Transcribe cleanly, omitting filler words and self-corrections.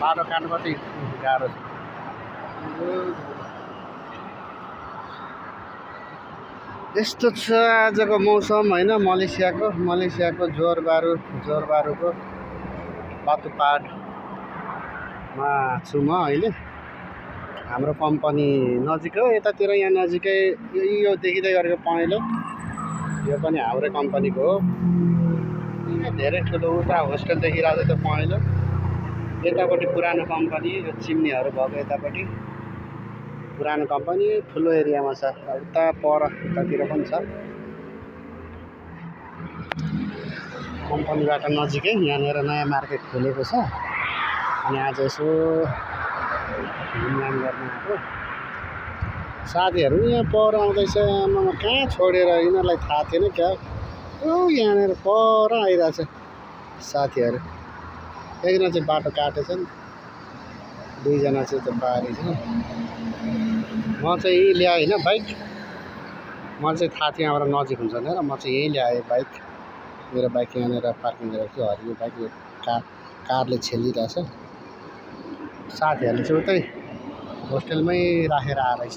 बाटो काट्नु कति गाह्रो छ। यस्तो छ आजको मौसम होइन। मलेसियाको जोरबारुको बातुपाडमा छु म अहिले। हाम्रो कम्पनी नजिक हो यतातिर, यहाँ नजिकै यो देखिँदै गरेको पहेँलो यो पनि हाम्रै कम्पनीको हो। धेरै ठुलो उता होस्टेल देखिरहेको छ त्यो पहेँलो, यतापट्टि पुरानो कम्पनी, यो चिम्नीहरू भएको यतापट्टि पुरानो कम्पनी ठुलो एरियामा छ। उता पर उतातिर पनि छ कम्पनीबाट नजिकै। यहाँनिर नयाँ मार्केट खोलेको छ अनि आज यसो घुमघाम गर्न आएको। साथीहरू यहाँ पर आउँदैछ, आमामा कहाँ छोडेर यिनीहरूलाई थाहा थिएन क्या। यहाँनिर पर आइरहेछ साथीहरू। एकजना चाहिँ बाटो काटेछन्, दुईजना चाहिँ त्यो बारी छ। म चाहिँ यहीँ ल्याएँ होइन बाइक, मलाई चाहिँ थाहा थियो यहाँबाट नजिक हुन्छ भनेर म चाहिँ यहीँ ल्याएँ बाइक। मेरो बाइक यहाँनिर पार्किङ गरेको थियो। हरियो बाइक यो कारले छेलिरहेछ। साथीहरूले चाहिँ उतै होस्टेलमै राखेर आएछ।